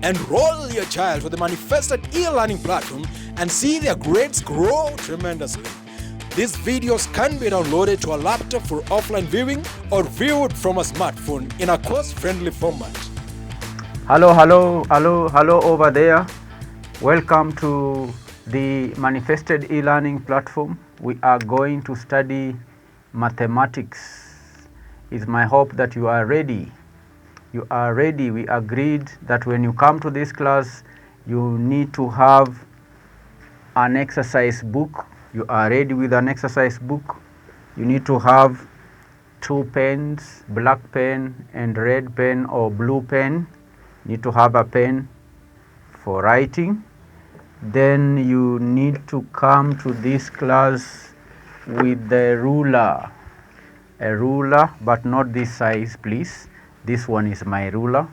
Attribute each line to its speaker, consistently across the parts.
Speaker 1: Enroll your child for the manifested e-learning platform and see their grades grow tremendously. These videos can be downloaded to a laptop for offline viewing or viewed from a smartphone in a course-friendly format.
Speaker 2: Hello over there. Welcome to the manifested e-learning platform. We are going to study mathematics. It's my hope that you are ready. You are ready. We agreed that when you come to this class, you need to have an exercise book. You are ready with an exercise book. You need to have 2 pens, black pen and red pen or blue pen. You need to have a pen for writing. Then you need to come to this class with the ruler. A ruler, but not this size, please. This one is my ruler.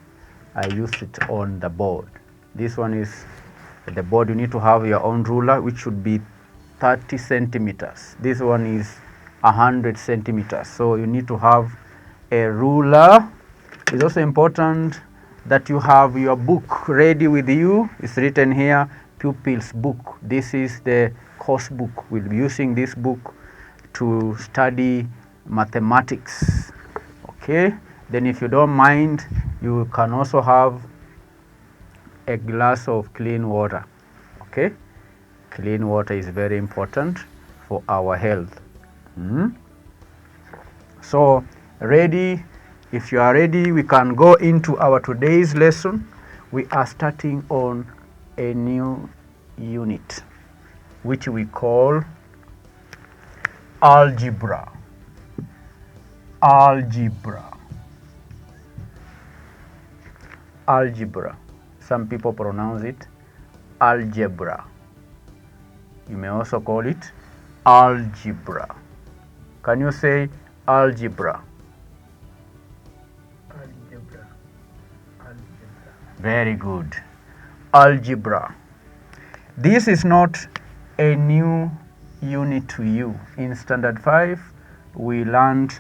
Speaker 2: I used it on the board. This one is the board. You need to have your own ruler, which should be 30 centimeters. This one is 100 centimeters. So you need to have a ruler. It's also important that you have your book ready with you. It's written here, pupil's book. This is the course book. We'll be using this book to study mathematics. Okay, then if you don't mind, you can also have a glass of clean water. Okay, clean water is very important for our health. So ready? If you are ready, we can go into our today's lesson. We are starting on a new unit, which we call algebra. Algebra. Some people pronounce it algebra. You may also call it algebra. Can you say algebra?
Speaker 3: Algebra.
Speaker 2: Very good. Algebra. This is not a new unit to you. In standard 5, we learned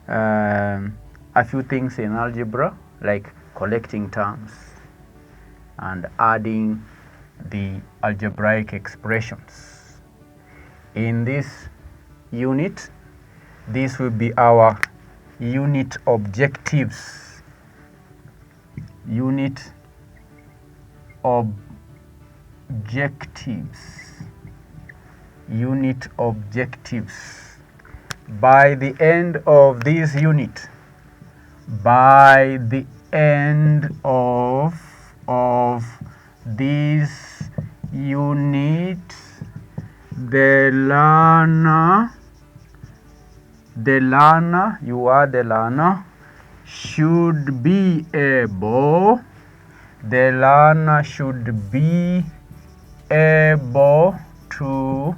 Speaker 2: a few things in algebra, like collecting terms and adding the algebraic expressions. In this unit, this will be our unit objectives. Unit objectives. By the end of this unit, the learner, you are the learner, should be able to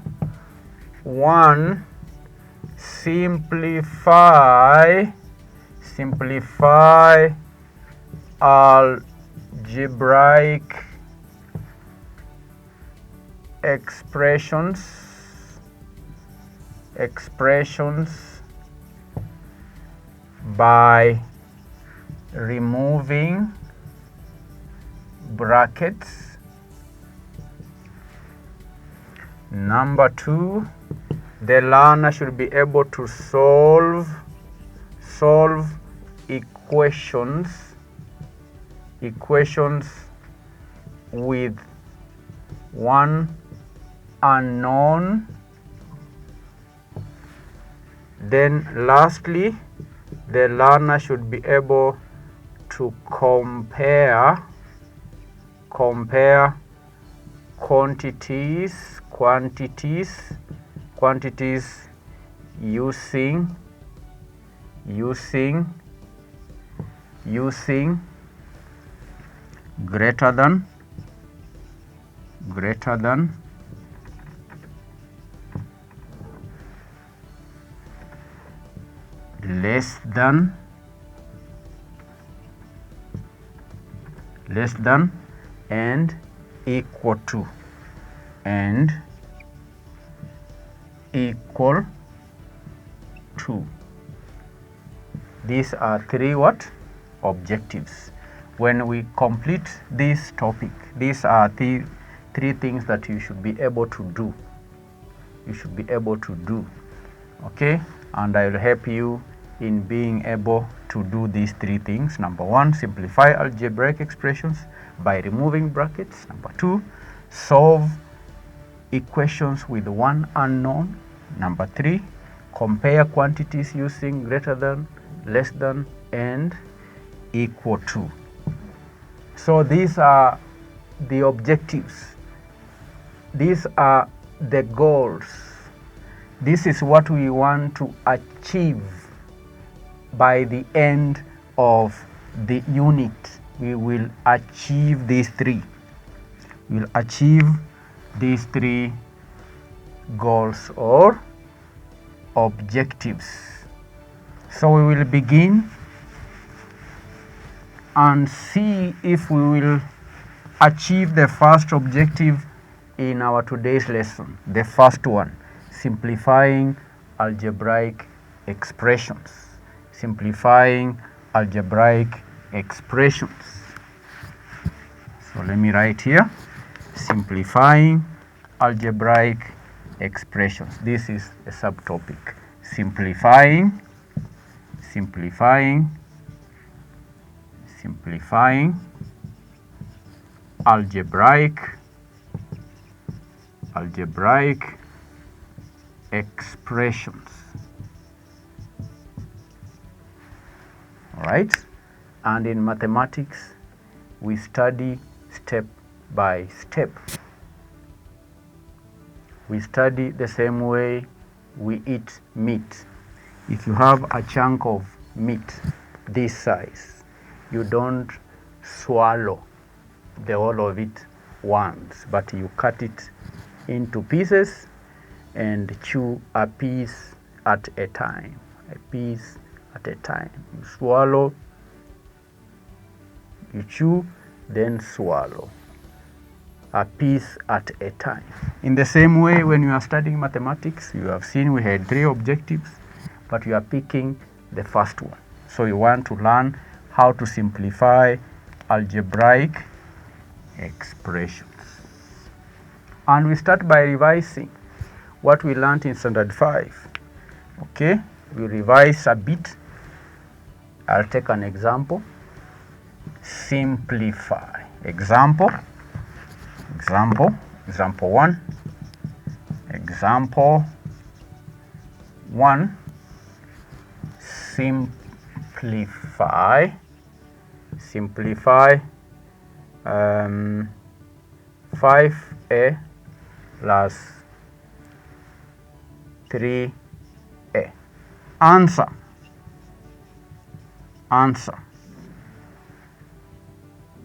Speaker 2: 1. Simplify algebraic expressions by removing brackets. Number 2, the learner should be able to solve equations with one unknown. Then lastly, the learner should be able to compare quantities using greater than, less than, and equal to. These are 3 what? Objectives. when we complete this topic, these are the three things that you should be able to do. You should be able to do, okay? And I will help you in being able to do these three things. Number one, simplify algebraic expressions by removing brackets. Number two, solve equations with one unknown. Number three, compare quantities using greater than, less than, and equal to. So these are the objectives. These are the goals. This is what we want to achieve by the end of the unit. We will achieve these three. We will achieve these three goals or objectives. So we will begin and see if we will achieve the first objective in our today's lesson. The first one, simplifying algebraic expressions. Simplifying algebraic expressions. So let me write here, simplifying algebraic expressions. This is a subtopic. Simplifying algebraic expressions. All right, and in mathematics we study step by step. We study the same way we eat meat. If you have a chunk of meat this size, you don't swallow the whole of it once, but you cut it into pieces and chew a piece at a time. A piece at a time. You swallow, you chew, then swallow. A piece at a time. In the same way, when you are studying mathematics, you have seen we had three objectives, but you are picking the first one. So you want to learn how to simplify algebraic expressions. And we start by revising what we learned in standard 5. Okay, we revise a bit. I'll take an example. Simplify. Example 1. Example 1. Simplify 5a plus 3a. Answer.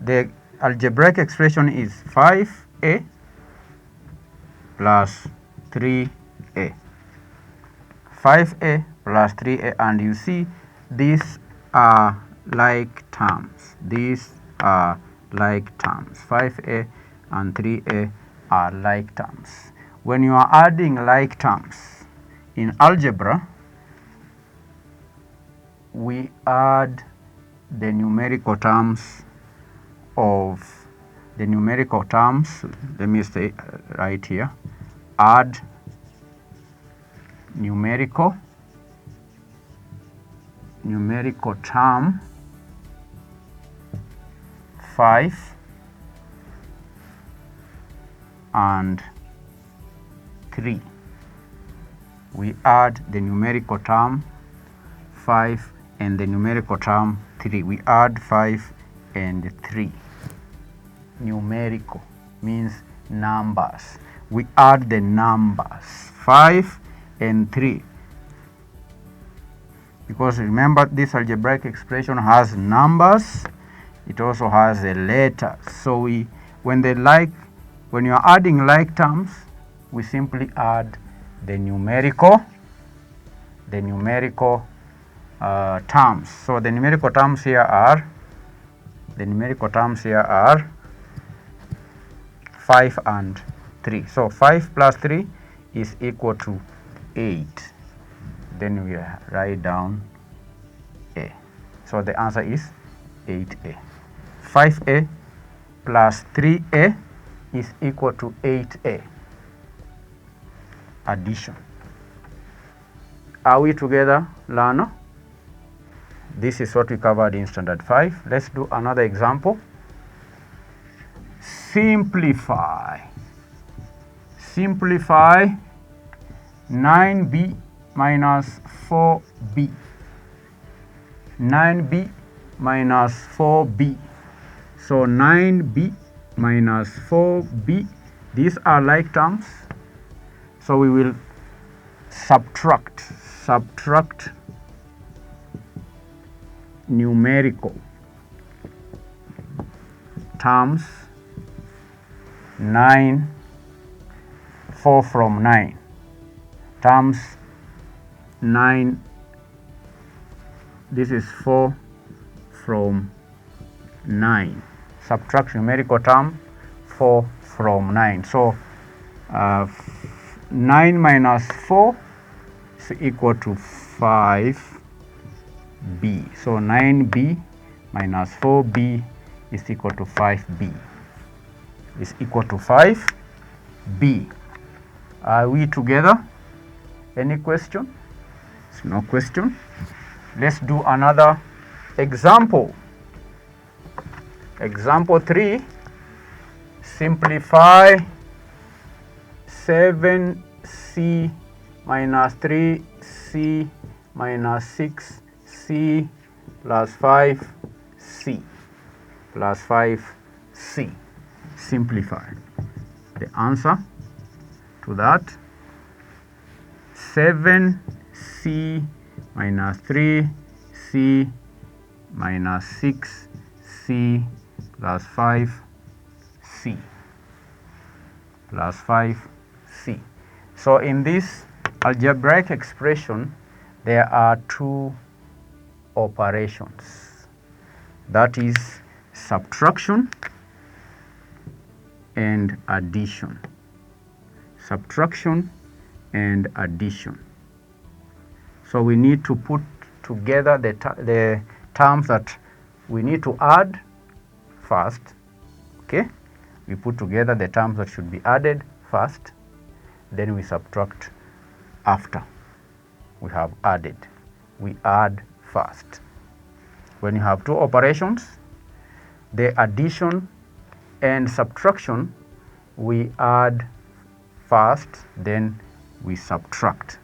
Speaker 2: The algebraic expression is 5a plus 3a. 5a plus 3a, and you see these are like terms. These are like terms. 5a and 3a are like terms. When you are adding like terms in algebra, we add the numerical terms of the numerical terms. Let me say right here, add numerical term 5 and 3. We add the numerical term 5 and the numerical term 3. We add 5 and 3. Numerical means numbers. We add the numbers 5 and 3. Because remember, this algebraic expression has numbers, it also has a letter. So when you are adding like terms, we simply add the numerical terms. So the numerical terms here are 5 and 3. So 5 plus 3 is equal to 8. Then we write down A. So the answer is 8A. 5a plus 3a is equal to 8a. Addition. Are we together, learner? This is what we covered in Standard 5. Let's do another example. Simplify. Simplify 9b minus 4b. 9b minus 4b. So 9b minus 4b, these are like terms. So we will subtract numerical terms 4 from 9 terms 9. This is 4 from 9. Subtract numerical term 4 from 9. So 9 minus 4 is equal to 5b. So 9b minus 4b is equal to 5b. Is equal to 5b. Are we together? Any question? It's no question. Let's do another example. Example 3. Simplify 7c minus 3c minus 6c plus 5c plus 5c. Simplify. The answer to that, 7c minus 3c minus 6c plus 5c plus 5c. So in this algebraic expression, there are two operations. That is subtraction and addition. Subtraction and addition. So we need to put together the terms that we need to add first. Okay, we put together the terms that should be added first, then we subtract after we have added. We add first. When you have two operations, the addition and subtraction, we add first, then we subtract.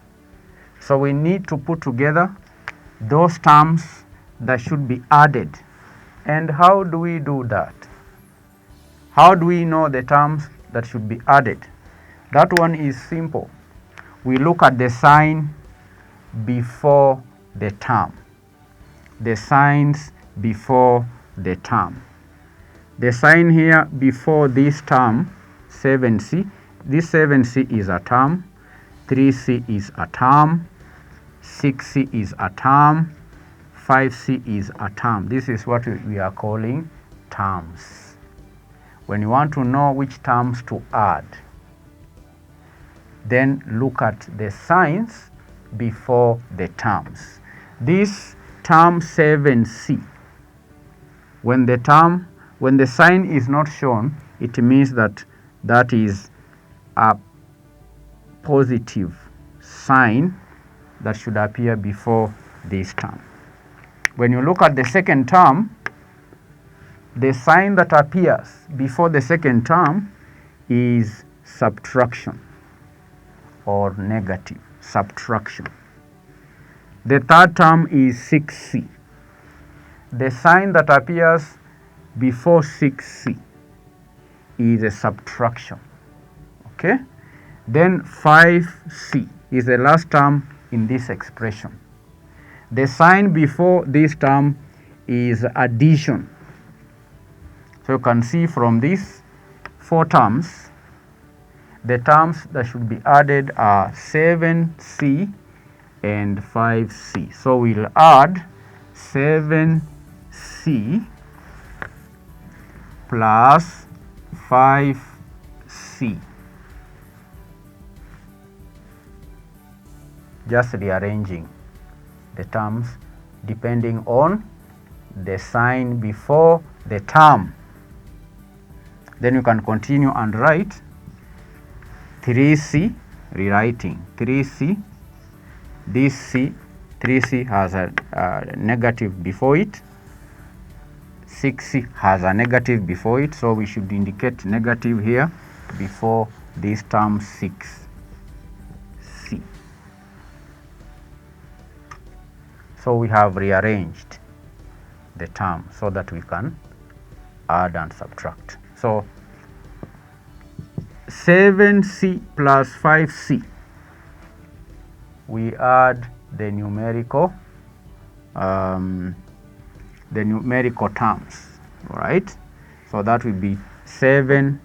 Speaker 2: So we need to put together those terms that should be added. And how do we do that? How do we know the terms that should be added? That one is simple. We look at the sign before the term. The signs before the term. The sign here before this term, 7c, this 7c is a term, 3c is a term, 6c is a term, 5c is a term. This is what we are calling terms. When you want to know which terms to add, then look at the signs before the terms. This term 7c, when the sign is not shown, it means that that is a positive sign that should appear before this term. When you look at the second term, the sign that appears before the second term is subtraction or negative subtraction. The third term is 6c. The sign that appears before 6c is a subtraction. Okay? Then 5c is the last term in this expression. The sign before this term is addition. So you can see from these four terms, the terms that should be added are 7c and 5c. So we'll add 7c plus 5c. Just rearranging the terms depending on the sign before the term. Then you can continue and write 3c, rewriting 3c. This c, 3c has a negative before it. 6c has a negative before it, so we should indicate negative here before this term 6c. So we have rearranged the term so that we can add and subtract. So 7c plus 5c, we add the numerical terms, all right? So that will be 7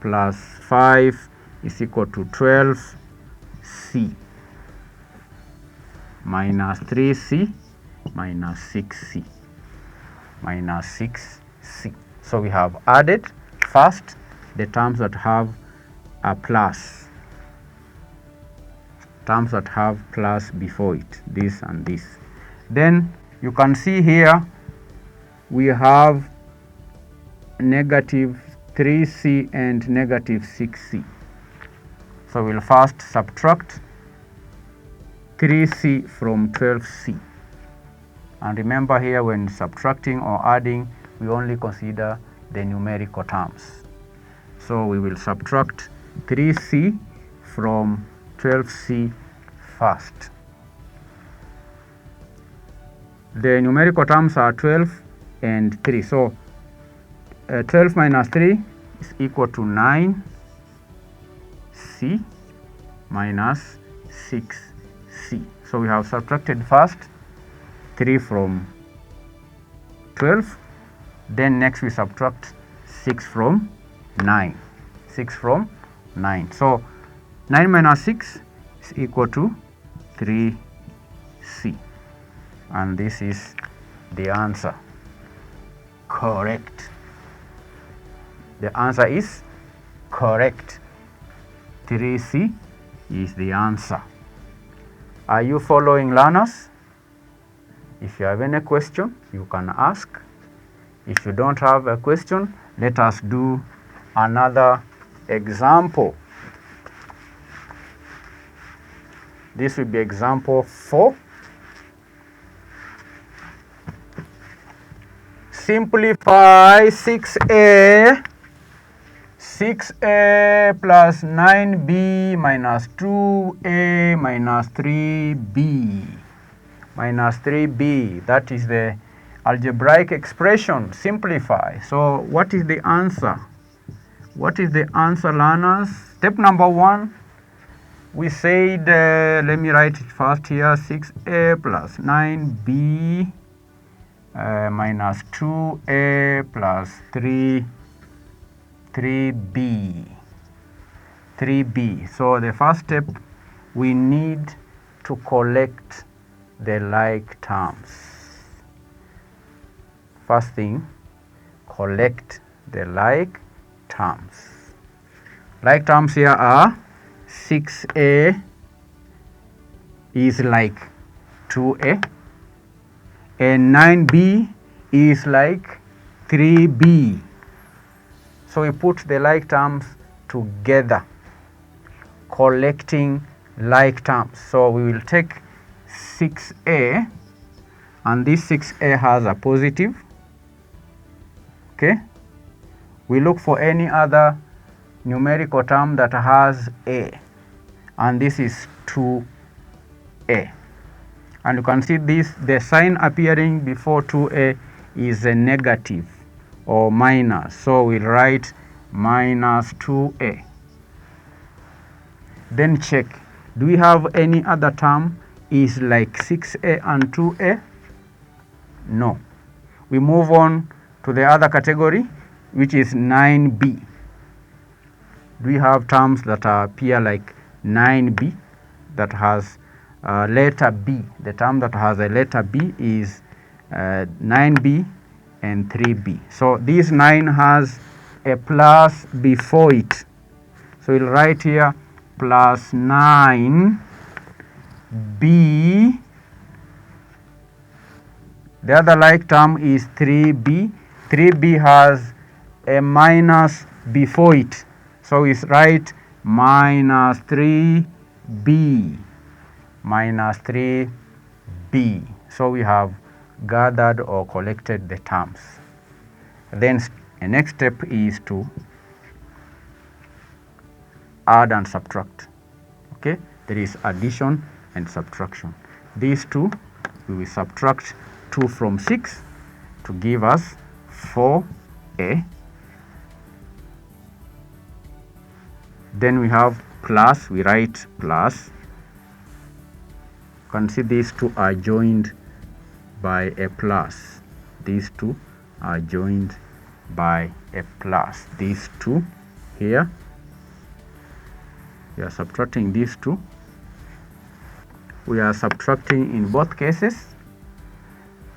Speaker 2: plus 5 is equal to 12c minus 3c minus 6c minus 6c. So we have added first the terms that have a plus, terms that have plus before it, this and this. Then you can see here we have negative 3c and negative 6c. So we'll first subtract 3c from 12c. And remember here, when subtracting or adding, we only consider the numerical terms. So we will subtract 3c from 12c first. The numerical terms are 12 and 3. So 12 minus 3 is equal to 9c minus 6c. So we have subtracted first 3 from 12. Then next we subtract 6 from 9. 6 from 9. So 9 minus 6 is equal to 3c. And this is the answer. Correct. The answer is correct. 3c is the answer. Are you following, learners? If you have any question, you can ask. If you don't have a question, let us do another example. This will be example 4. Simplify 6a plus 9b minus 2a minus 3b minus 3b. That is the algebraic expression. Simplify. So what is the answer? What is the answer, learners? Step number 1, we said, let me write it first here, 6a plus 9b minus 2a plus 3b. So the first step, we need to collect the like terms. First thing, collect the like terms. Like terms here are 6a is like 2a and 9b is like 3b. So we put the like terms together, collecting like terms. So we will take 6a, and this 6a has a positive. Okay. We look for any other numerical term that has a, and this is 2a. And you can see this, the sign appearing before 2a is a negative or minus. So we'll write minus 2a. Then check, do we have any other term is like 6a and 2a? No. We move on to the other category, which is 9b. Do we have terms that appear like 9b that has letter b? The term that has a letter b is 9b and 3b. So this 9 has a plus before it. So we'll write here plus 9b. The other like term is 3b. 3b has a minus before it, so we write minus 3b, minus 3b. So we have gathered or collected the terms. Then the next step is to add and subtract. Okay, there is addition and subtraction. These two, we will subtract 2 from 6 to give us 4a. Then we have plus, we write plus. You can see these two are joined by a plus. These two are joined by a plus. These two here, we are subtracting these two. We are subtracting in both cases,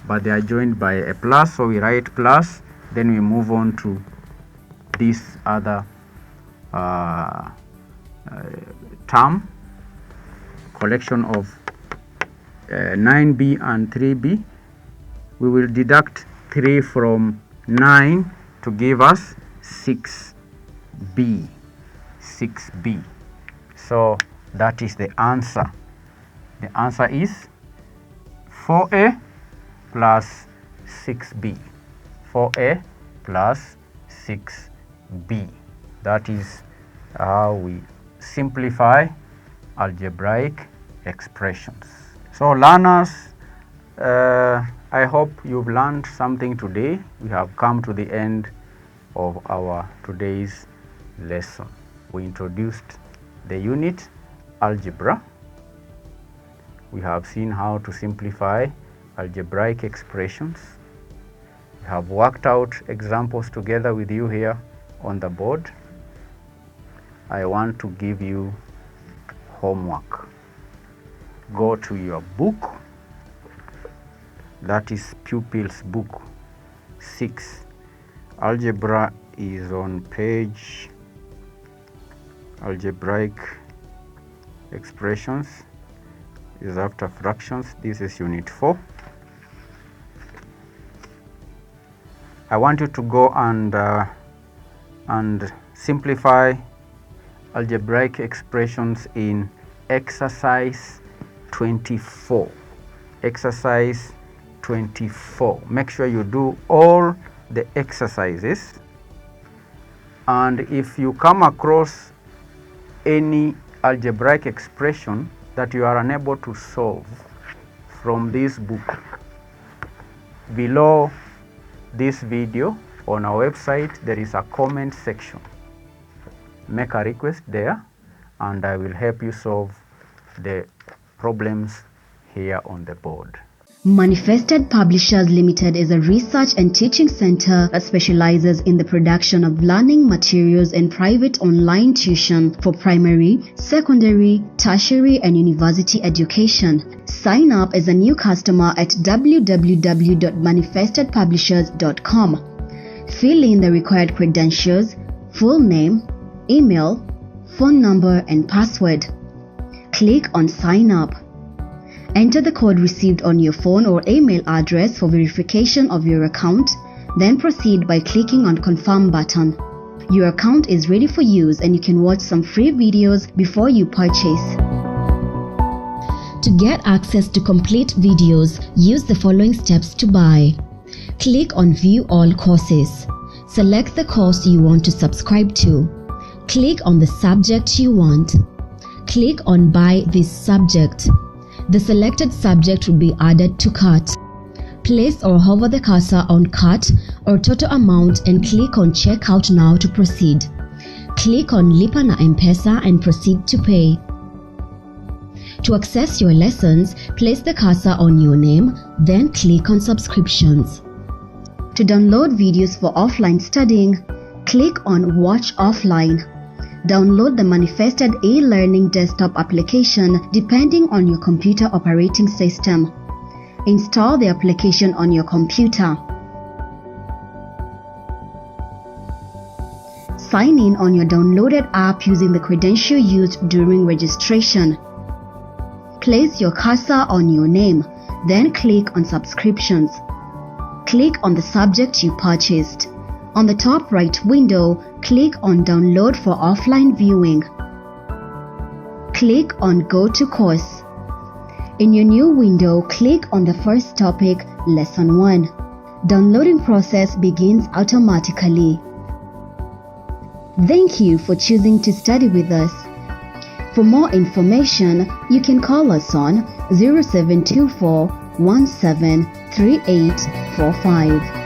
Speaker 2: but they are joined by a plus, so we write plus. Then we move on to this other term, collection of 9b and 3b. We will deduct 3 from 9 to give us 6b. 6b. So that is the answer. The answer is 4a plus 6b. 4a plus 6b. That is how we simplify algebraic expressions. So learners, I hope you've learned something today. We have come to the end of our today's lesson. We introduced the unit algebra. We have seen how to simplify algebraic expressions. We have worked out examples together with you here on the board. I want to give you homework. Go to your book, that is pupils book 6. Algebra is on page, algebraic expressions is after fractions. This is unit 4. I want you to go and simplify algebraic expressions in exercise 24. Exercise 24. Make sure you do all the exercises, and if you come across any algebraic expression that you are unable to solve from this book, below this video on our website there is a comment section. Make a request there and I will help you solve the problems here on the board.
Speaker 3: Manifested Publishers Limited is a research and teaching center that specializes in the production of learning materials and private online tuition for primary, secondary, tertiary, and university education. Sign up as a new customer at www.manifestedpublishers.com. Fill in the required credentials, full name, email, phone number, and password. Click on Sign Up. Enter the code received on your phone or email address for verification of your account, then proceed by clicking on Confirm button. Your account is ready for use and you can watch some free videos before you purchase. To get access to complete videos, use the following steps to buy. Click on View All Courses. Select the course you want to subscribe to. Click on the subject you want. Click on Buy this subject. The selected subject will be added to cart. Place or hover the cursor on cart or total amount and click on Checkout Now to proceed. Click on Lipa na M-Pesa and proceed to pay. To access your lessons, place the cursor on your name, then click on Subscriptions. To download videos for offline studying, click on Watch Offline. Download the Manifested e-learning desktop application depending on your computer operating system. Install the application on your computer. Sign in on your downloaded app using the credential used during registration. Place your cursor on your name, then click on Subscriptions. click on the subject you purchased. On the top right window, click on Download for offline viewing. Click on Go to Course. In your new window, click on the first topic, Lesson 1. Downloading process begins automatically. Thank you for choosing to study with us. For more information, you can call us on 0724 173845.